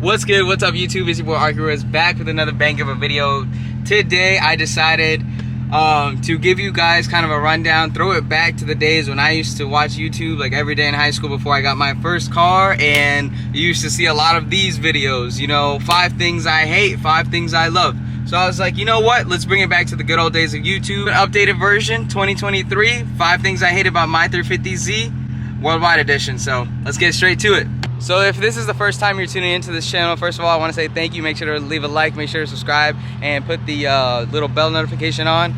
What's good? What's up, YouTube? It's your boy Arky back with another bang of a video. Today I decided to give you guys kind of a rundown, throw it back to the days when I used to watch YouTube like every day in high school before I got my first car, and you used to see a lot of these videos, you know, 5 things I hate, 5 things I love. So I was like, you know what, let's bring it back to the good old days of YouTube. An updated version, 2023, 5 things I hate about my 350Z Worldwide Edition. So let's get straight to it. So if this is the first time you're tuning into this channel, first of all, I want to say thank you. Make sure to leave a like, make sure to subscribe, and put the little bell notification on.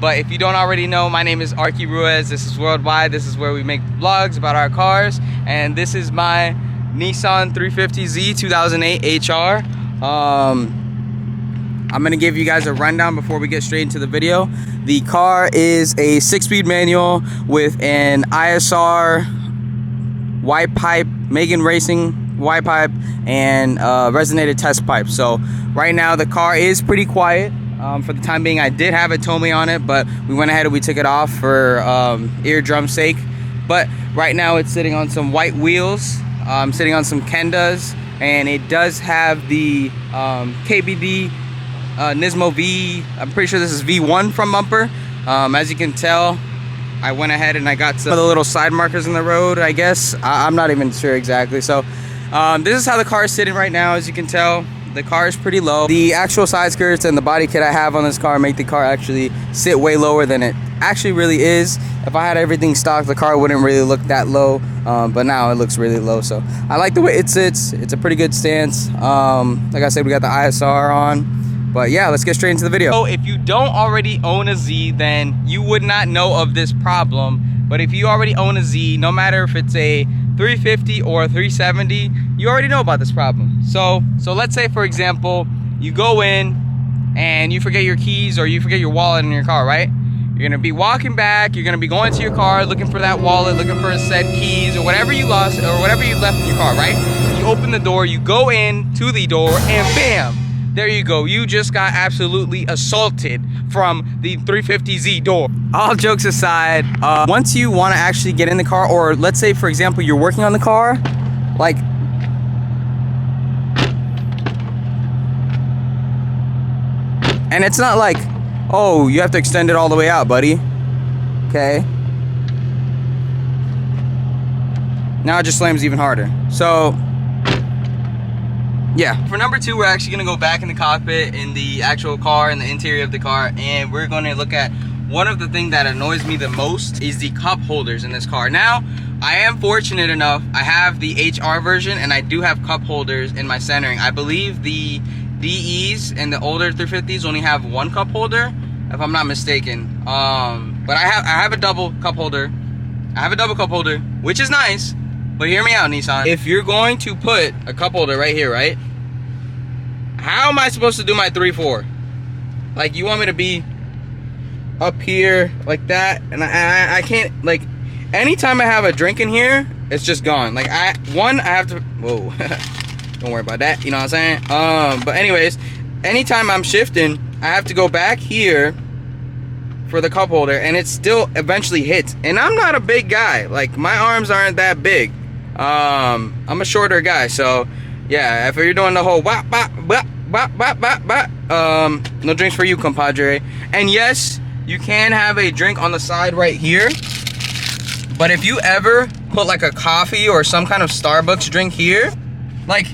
But if you don't already know, my name is Arky Ruiz. This is Worldwide. This is where we make vlogs about our cars. And this is my Nissan 350Z 2008 HR. I'm going to give you guys a rundown before we get straight into the video. The car is a 6-speed manual with an ISR white pipe, Megan Racing white pipe, and resonated test pipe. So right now the car is pretty quiet. For the time being, I did have a Tomei on it, but we went ahead and we took it off for eardrum sake. But right now it's sitting on some white wheels, sitting on some Kendas, and it does have the KBD Nismo V. I'm pretty sure this is V1 from bumper. As you can tell, I went ahead and I got some of the little side markers in the road, I guess. I'm not even sure exactly. So this is how the car is sitting right now. As you can tell, the car is pretty low. The actual side skirts and the body kit I have on this car make the car actually sit way lower than it actually really is. If I had everything stock, the car wouldn't really look that low, but now it looks really low. So I like the way it sits. It's a pretty good stance. Like I said, we got the ISR on. But yeah, let's get straight into the video. So if you don't already own a Z, then you would not know of this problem. But if you already own a Z, no matter if it's a 350 or a 370, you already know about this problem. So let's say, for example, you go in and you forget your keys or you forget your wallet in your car, right? You're gonna be walking back, you're gonna be going to your car, looking for that wallet, looking for a set keys or whatever you lost or whatever you left in your car, right? You open the door, you go in to the door, and bam! There you go, you just got absolutely assaulted from the 350Z door. All jokes aside, once you want to actually get in the car, or let's say, for example, you're working on the car, like, and it's not like, oh, you have to extend it all the way out, buddy. Okay. Now it just slams even harder. So yeah, for number 2, we're actually gonna go back in the cockpit, in the actual car, in the interior of the car, and we're gonna look at one of the things that annoys me the most is the cup holders in this car. Now, I am fortunate enough, I have the HR version, and I do have cup holders in my centering. I believe the DEs and the older 350s only have 1 cup holder, if I'm not mistaken. But I have a double cup holder. I have a double cup holder, which is nice. But hear me out, Nissan. If you're going to put a cup holder right here, right? How am I supposed to do my 3-4? Like, you want me to be up here like that? And I can't, like, anytime I have a drink in here, it's just gone. Like, I have to, whoa. Don't worry about that, you know what I'm saying? But anyways, anytime I'm shifting, I have to go back here for the cup holder, and it still eventually hits. And I'm not a big guy. Like, my arms aren't that big. I'm a shorter guy, so yeah, if you're doing the whole wop, bop, bop, bop, bop, bop, bop, no drinks for you, compadre. And yes, you can have a drink on the side right here, but if you ever put like a coffee or some kind of Starbucks drink here, like,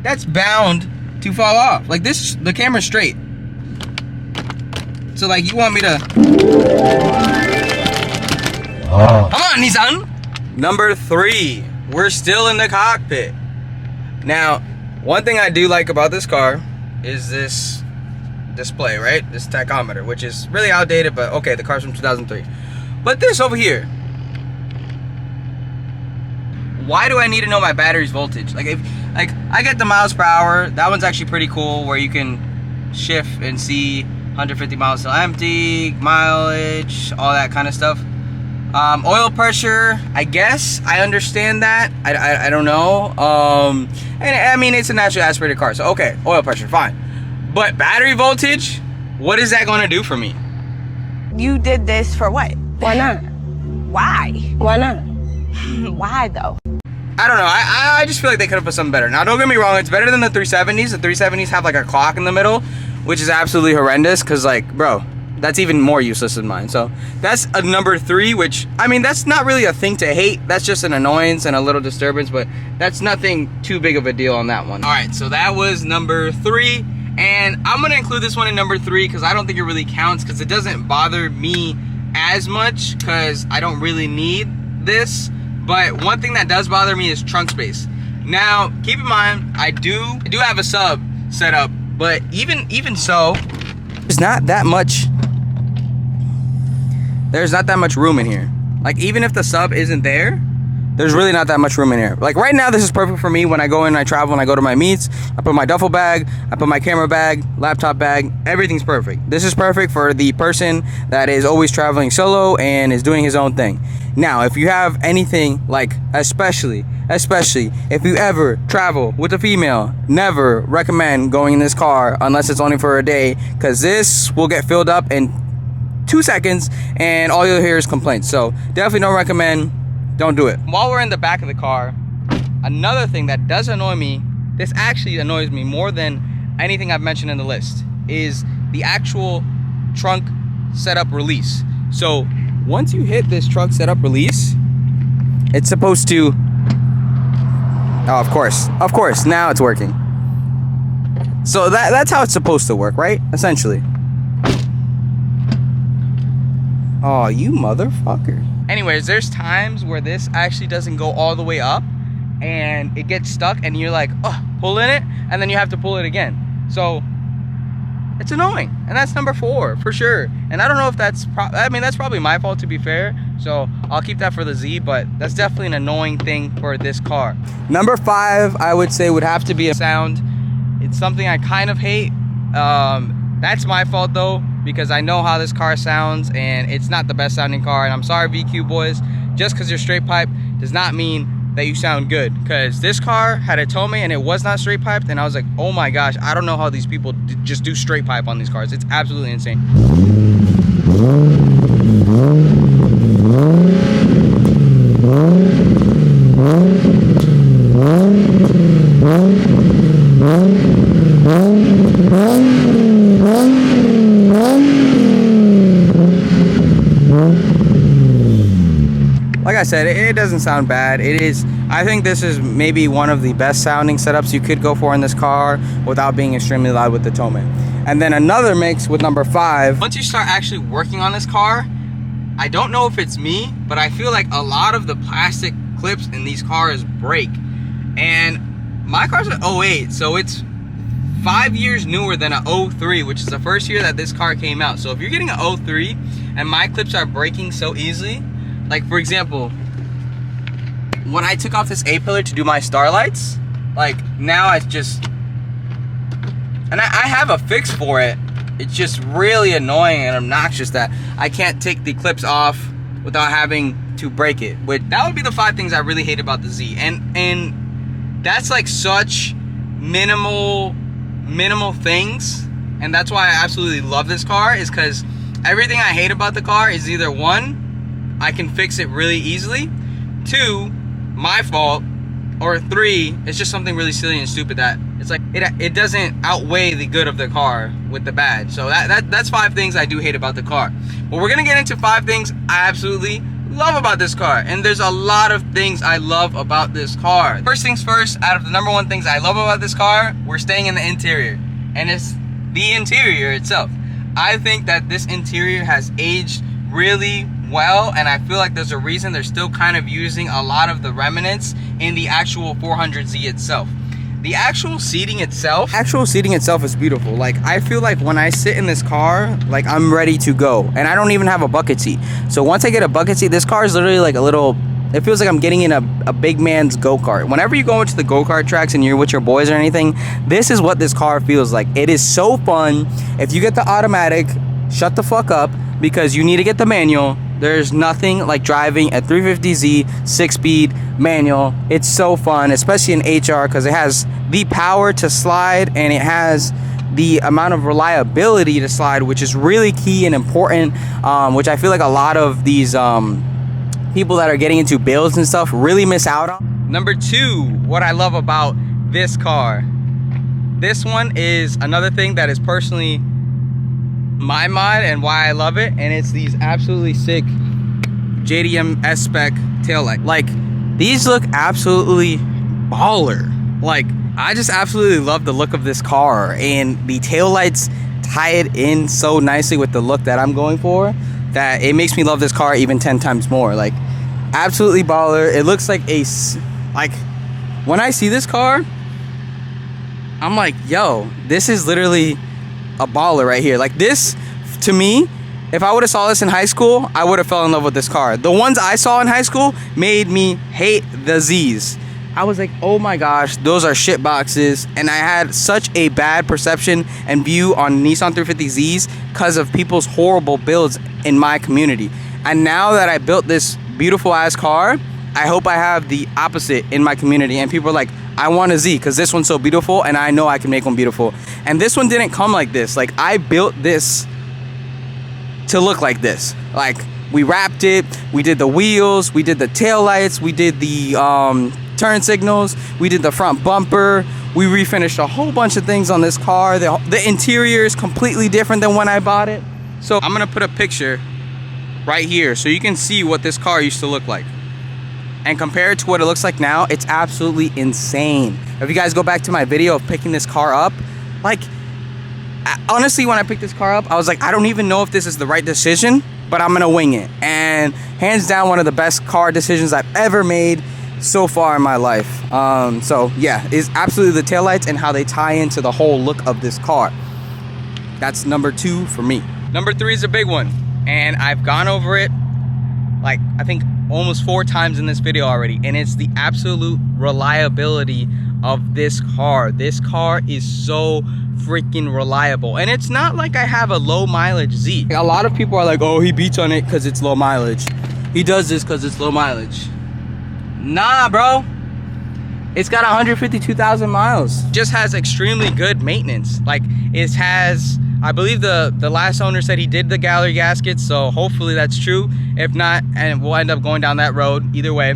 that's bound to fall off. Like, this, the camera's straight, so like, you want me to come on, Nissan. Number 3, we're still in the cockpit. Now, one thing I do like about this car is this display, right? This tachometer, which is really outdated, but okay, the car's from 2003. But this over here, why do I need to know my battery's voltage? Like, if, like, I get the miles per hour, that one's actually pretty cool, where you can shift and see 150 miles till empty, mileage, all that kind of stuff. Oil pressure, I guess I understand that. I don't know. And I mean, it's a naturally aspirated car, so okay, oil pressure, fine. But battery voltage, what is that going to do for me? You did this for what? Why not? Why? Why not? Why though? I don't know. I just feel like they could have put something better. Now, don't get me wrong. It's better than the 370s. The 370s have like a clock in the middle, which is absolutely horrendous because, like, bro, that's even more useless than mine. So that's a number 3, which, I mean, that's not really a thing to hate. That's just an annoyance and a little disturbance, but that's nothing too big of a deal on that one. All right, so that was number 3. And I'm going to include this one in number 3 because I don't think it really counts because it doesn't bother me as much because I don't really need this. But one thing that does bother me is trunk space. Now, keep in mind, I do have a sub set up, but even so, there's not that much room in here. Like, even if the sub isn't there, there's really not that much room in here. Like, right now, this is perfect for me when I go in and I travel and I go to my meets. I put my duffel bag, I put my camera bag, laptop bag, everything's perfect. This is perfect for the person that is always traveling solo and is doing his own thing. Now, if you have anything, like, especially if you ever travel with a female, never recommend going in this car unless it's only for a day, because this will get filled up in 2 seconds and all you'll hear is complaints. So definitely don't recommend. Don't do it. While we're in the back of the car, another thing that does annoy me, this actually annoys me more than anything I've mentioned in the list, is the actual trunk setup release. So once you hit this trunk setup release, it's supposed to, oh, of course, now it's working. So that's how it's supposed to work, right? Essentially. Oh, you motherfucker. Anyways, there's times where this actually doesn't go all the way up and it gets stuck and you're like, oh, pull in it, and then you have to pull it again. So it's annoying, and that's number 4 for sure. And I don't know if that's that's probably my fault, to be fair, so I'll keep that for the Z, but that's definitely an annoying thing for this car. Number 5, I would say, would have to be a sound. It's something I kind of hate. That's my fault though, because I know how this car sounds and it's not the best sounding car. And I'm sorry, VQ boys, just because you're straight pipe does not mean that you sound good, because this car had a Tome and it was not straight piped, and I was like, oh my gosh, I don't know how these people just do straight pipe on these cars. It's absolutely insane. Like I said, it doesn't sound bad. It is, I think this is maybe one of the best sounding setups you could go for in this car without being extremely loud with the Tome. And then another mix with number 5. Once you start actually working on this car, I don't know if it's me, but I feel like a lot of the plastic clips in these cars break. And my car's an 08, so it's 5 years newer than an 03, which is the first year that this car came out. So if you're getting an 03 and my clips are breaking so easily, like, for example, when I took off this A-pillar to do my Starlights, like, now it's just, and I have a fix for it. It's just really annoying and obnoxious that I can't take the clips off without having to break it. But that would be the 5 things I really hate about the Z. And that's like such minimal things. And that's why I absolutely love this car, is because everything I hate about the car is either 1, I can fix it really easily, 2, my fault, or 3, it's just something really silly and stupid that it's like it doesn't outweigh the good of the car with the bad. So that's 5 things I do hate about the car. But we're gonna get into 5 things I absolutely love about this car, and there's a lot of things I love about this car. First things first, out of the number 1 things I love about this car, we're staying in the interior, and it's the interior itself. I think that this interior has aged really well, and I feel like there's a reason they're still kind of using a lot of the remnants in the actual 400Z itself. The actual seating itself is beautiful. Like, I feel like when I sit in this car, like, I'm ready to go, and I don't even have a bucket seat. So once I get a bucket seat, this car is literally like a little, it feels like I'm getting in a big man's go-kart. Whenever you go into the go-kart tracks and you're with your boys or anything, this is what this car feels like. It is so fun. If you get the automatic, shut the fuck up, because you need to get the manual. There's nothing like driving a 350Z 6-speed manual. It's so fun, especially in HR, because it has the power to slide and it has the amount of reliability to slide, which is really key and important, which I feel like a lot of these people that are getting into builds and stuff really miss out on. Number 2, what I love about this car. This one is another thing that is personally my mod and why I love it, and it's these absolutely sick JDM S-Spec taillight. Like, these look absolutely baller. Like, I just absolutely love the look of this car, and the taillights tie it in so nicely with the look that I'm going for that it makes me love this car even 10 times more. Like, absolutely baller. It looks like like, when I see this car, I'm like, yo, this is literally a baller right here. Like, this, to me, if I would have saw this in high school, I would have fell in love with this car. The ones I saw in high school made me hate the Z's. I was like, oh my gosh, those are shit boxes. And I had such a bad perception and view on Nissan 350Zs because of people's horrible builds in my community. And now that I built this beautiful ass car, I hope I have the opposite in my community. And people are like, I want a Z because this one's so beautiful and I know I can make one beautiful. And this one didn't come like this. Like, I built this to look like this. Like, we wrapped it, we did the wheels, we did the taillights, we did the turn signals, we did the front bumper, we refinished a whole bunch of things on this car. The interior is completely different than when I bought it. So I'm gonna put a picture right here so you can see what this car used to look like. And compared to what it looks like now, it's absolutely insane. If you guys go back to my video of picking this car up, like, honestly, when I picked this car up, I was like, I don't even know if this is the right decision, but I'm gonna wing it. And hands down, one of the best car decisions I've ever made so far in my life. So yeah, it's absolutely the taillights and how they tie into the whole look of this car. That's number 2 for me. Number 3 is a big one, and I've gone over it, like, I think almost 4 times in this video already, and it's the absolute reliability of this car. This car is so freaking reliable, and it's not like I have a low mileage Z. A lot of people are like, oh, he beats on it because it's low mileage. He does this because it's low mileage. Nah, bro. It's got 152,000 miles. Just has extremely good maintenance. Like, it has, I believe the last owner said he did the gallery gaskets, so hopefully that's true. If not, and we'll end up going down that road either way.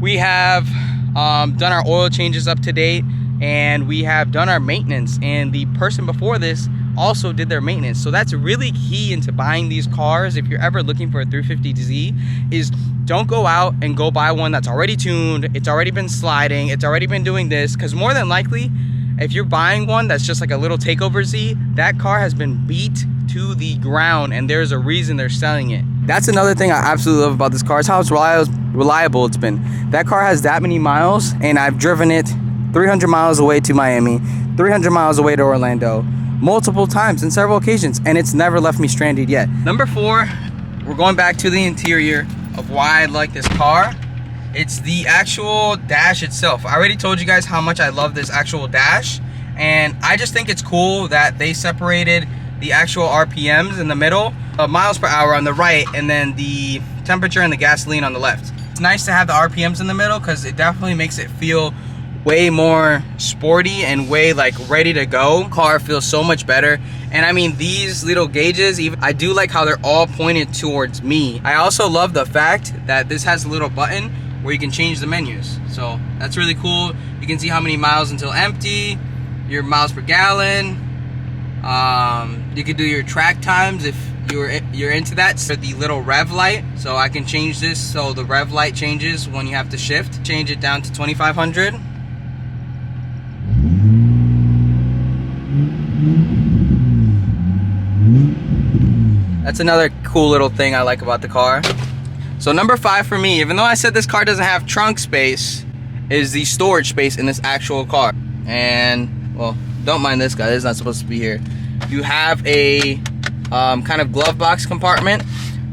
We have done our oil changes up to date, and we have done our maintenance, and the person before this also did their maintenance. So that's really key into buying these cars. If you're ever looking for a 350Z, is don't go out and go buy one that's already tuned, it's already been sliding, it's already been doing this, because more than likely, if you're buying one that's just like a little takeover Z, that car has been beat to the ground, and there's a reason they're selling it. That's another thing I absolutely love about this car, is how reliable it's been. That car has that many miles, and I've driven it 300 miles away to Miami, 300 miles away to Orlando, multiple times in several occasions, and it's never left me stranded yet. Number 4, we're going back to the interior of why I like this car. It's the actual dash itself. I already told you guys how much I love this actual dash, and I just think it's cool that they separated the actual RPMs in the middle, miles per hour on the right, and then the temperature and the gasoline on the left. It's nice to have the RPMs in the middle because it definitely makes it feel way more sporty and way like ready to go. Car feels so much better. And I mean, these little gauges, even I do like how they're all pointed towards me. I also love the fact that this has a little button where you can change the menus, so that's really cool. You can see how many miles until empty, your miles per gallon. You can do your track times if you're into that. So the little rev light, so I can change this so the rev light changes when you have to shift. Change it down to 2500. That's another cool little thing I like about the car. So number 5 for me, even though I said this car doesn't have trunk space, is the storage space in this actual car. And, well, don't mind this guy, this is not supposed to be here. You have a kind of glove box compartment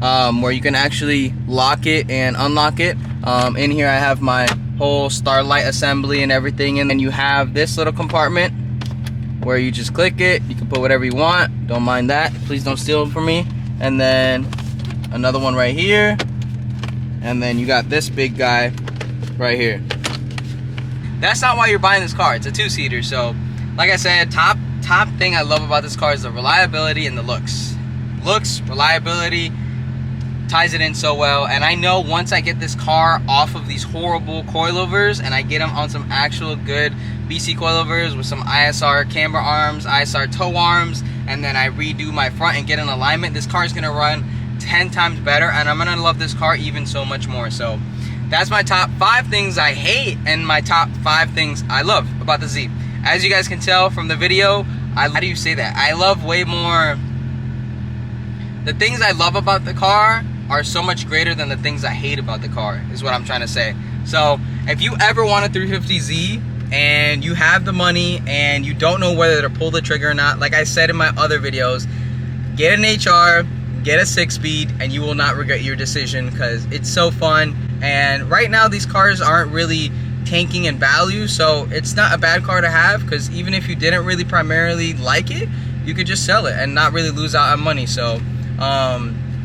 where you can actually lock it and unlock it. In here I have my whole starlight assembly and everything, and then you have this little compartment where you just click it, you can put whatever you want, don't mind that, please don't steal it from me. And then another one right here, and then you got this big guy right here. That's not why you're buying this car, it's a 2-seater. So like I said, top thing I love about this car is the reliability and the looks. Looks, reliability, ties it in so well. And I know once I get this car off of these horrible coilovers and I get them on some actual good BC coilovers with some ISR camber arms, ISR toe arms, and then I redo my front and get in alignment, this car is gonna run 10 times better, and I'm gonna love this car even so much more. So that's my top 5 things I hate and my top 5 things I love about the Z. As you guys can tell from the video, how do you say that? I love way more. The things I love about the car are so much greater than the things I hate about the car, is what I'm trying to say. So if you ever want a 350Z and you have the money and you don't know whether to pull the trigger or not, like I said in my other videos, get an HR, get a 6-speed, and you will not regret your decision, because it's so fun. And right now these cars aren't really tanking in value, so it's not a bad car to have, because even if you didn't really primarily like it, you could just sell it and not really lose out on money. So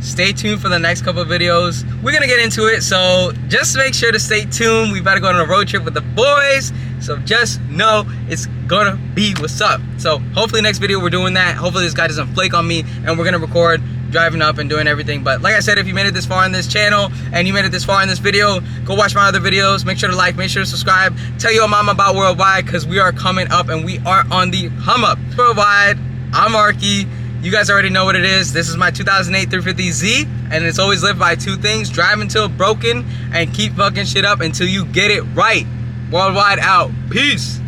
stay tuned for the next couple of videos. We're gonna get into it, so just make sure to stay tuned. We about to go on a road trip with the boys, so just know it's gonna be what's up. So hopefully next video we're doing that. Hopefully this guy doesn't flake on me and we're gonna record driving up and doing everything. But like I said, if you made it this far in this channel and you made it this far in this video, go watch my other videos. Make sure to like, make sure to subscribe, tell your mama about Worldwide, because we are coming up and we are on the hum up. Worldwide, I'm Arky. You guys already know what it is. This is my 2008 350Z, and it's always lived by 2 things: drive until broken and keep fucking shit up until you get it right. Worldwide out. Peace.